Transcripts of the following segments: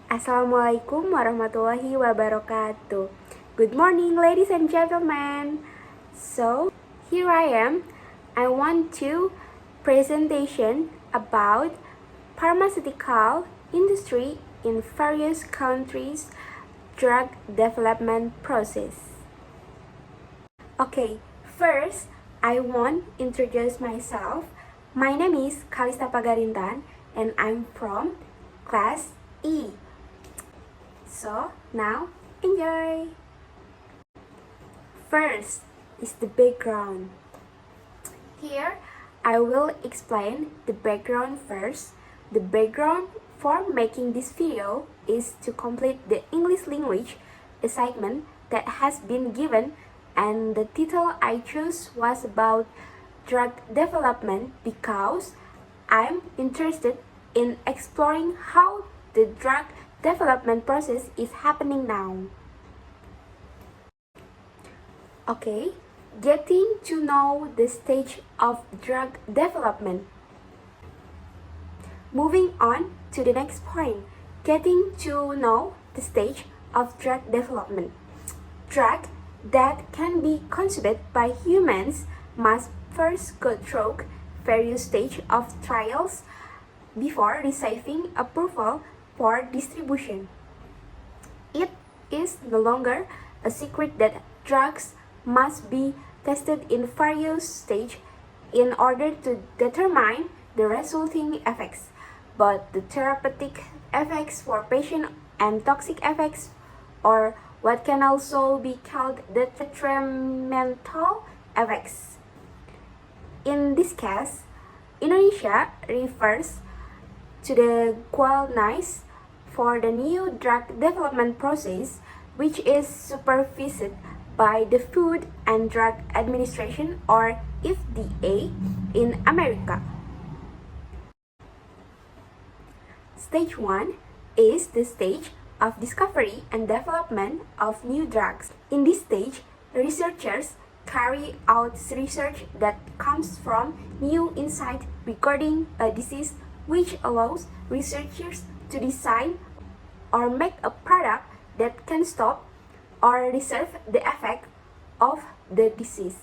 Assalamualaikum warahmatullahi wabarakatuh. Good morning, ladies and gentlemen. So, here I am. I want to presentation about pharmaceutical industry in various countries drug development process. Okay, first I want to introduce myself. My name is Calista Pagarintan and I'm from class E. So now enjoy! First is the background. Here I will explain the background first. The background for making this video is to complete the English language assignment that has been given, and the title I chose was about drug development because I'm interested in exploring how the drug development process is happening now. Okay, getting to know the stage of drug development. Moving on to the next point, getting to know the stage of drug development. Drug that can be consumed by humans must first go through various stages of trials before receiving approval for distribution. It is no longer a secret that drugs must be tested in various stages in order to determine the resulting effects, but the therapeutic effects for patient and toxic effects, or what can also be called the detrimental effects. In this case, Indonesia refers to the guidelines for the new drug development process, which is supervised by the Food and Drug Administration or FDA in America. Stage 1 is the stage of discovery and development of new drugs. In this stage, researchers carry out research that comes from new insight regarding a disease, which allows researchers to design or make a product that can stop or reverse the effect of the disease.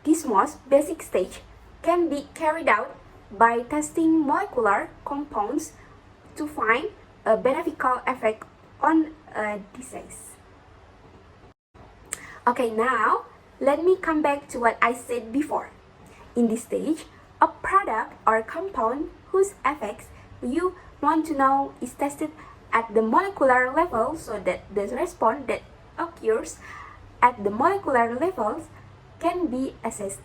This most basic stage can be carried out by testing molecular compounds to find a beneficial effect on a disease. Okay, now let me come back to what I said before. In this stage, a product or compound whose effects you want to know is tested at the molecular level so that the response that occurs at the molecular levels can be assessed.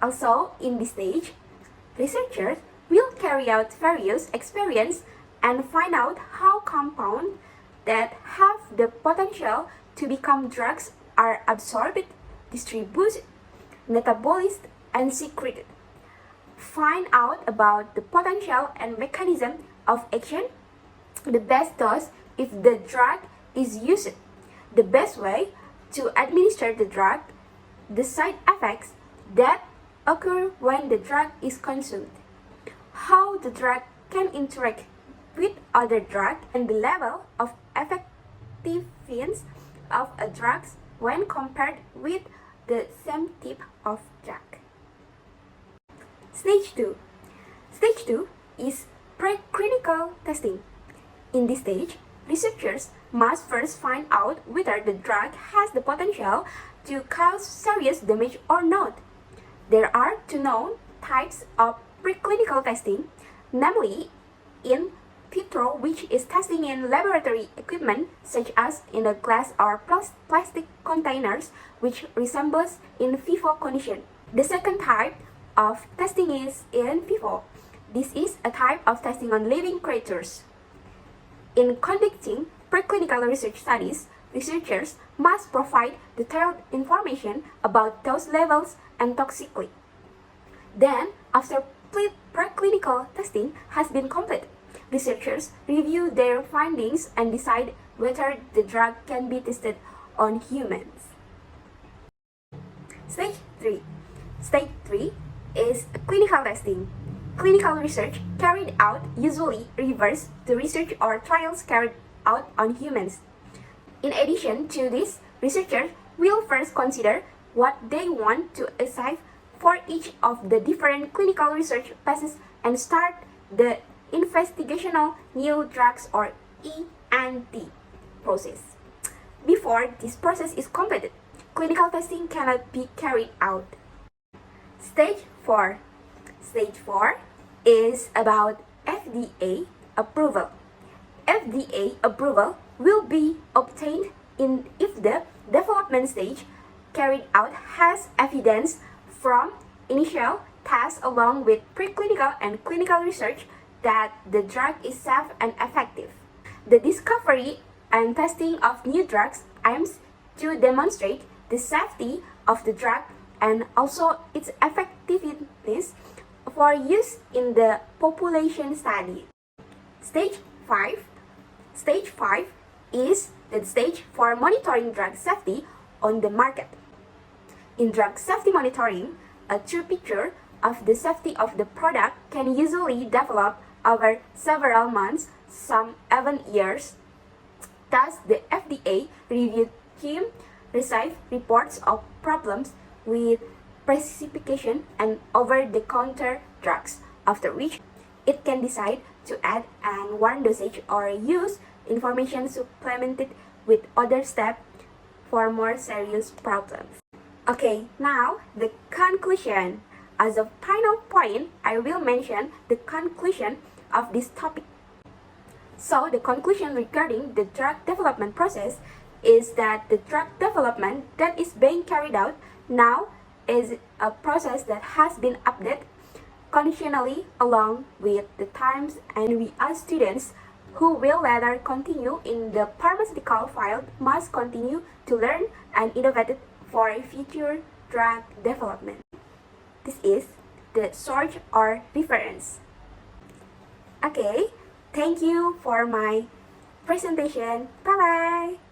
Also, in this stage, researchers will carry out various experiments and find out how compounds that have the potential to become drugs are absorbed, distributed, metabolized, and secreted. Find out about the potential and mechanism of action, the best dose if the drug is used, the best way to administer the drug, the side effects that occur when the drug is consumed, how the drug can interact with other drugs, and the level of effectiveness of a drug when compared with the same type of drug. Stage 2. Stage 2 is preclinical testing. In this stage, researchers must first find out whether the drug has the potential to cause serious damage or not. There are two known types of preclinical testing, namely in vitro, which is testing in laboratory equipment such as in a glass or plastic containers, which resembles in vivo condition. The second type of testing is in vivo. This is a type of testing on living creatures. In conducting preclinical research studies, researchers must provide detailed information about dose levels and toxicity. Then, after preclinical testing has been completed, researchers review their findings and decide whether the drug can be tested on humans. Stage 3. Stage 3 is clinical testing. clinical research carried out usually reverse the research or trials carried out on humans. In addition to this, researchers will first consider what they want to achieve for each of the different clinical research phases and start the investigational new drugs or ENT process. Before this process is completed, clinical testing cannot be carried out. Stage 4. Stage 4 is about FDA approval. FDA approval will be obtained if the development stage carried out has evidence from initial tests along with preclinical and clinical research that the drug is safe and effective. The discovery and testing of new drugs aims to demonstrate the safety of the drug and also its effectiveness for use in the population study. Stage 5. Stage 5 is the stage for monitoring drug safety on the market. In drug safety monitoring, a true picture of the safety of the product can usually develop over several months, some even years. Thus, the FDA review team receives reports of problems with precipitation and over-the-counter drugs, after which it can decide to add and warn dosage or use information supplemented with other steps for more serious problems. Okay, now the conclusion. As a final point, I will mention the conclusion of this topic. So the conclusion regarding the drug development process is that the drug development that is being carried out now is a process that has been updated conditionally along with the times, and we as students who will later continue in the pharmaceutical field must continue to learn and innovate for future drug development. This is the source or reference. Okay, thank you for my presentation. Bye bye.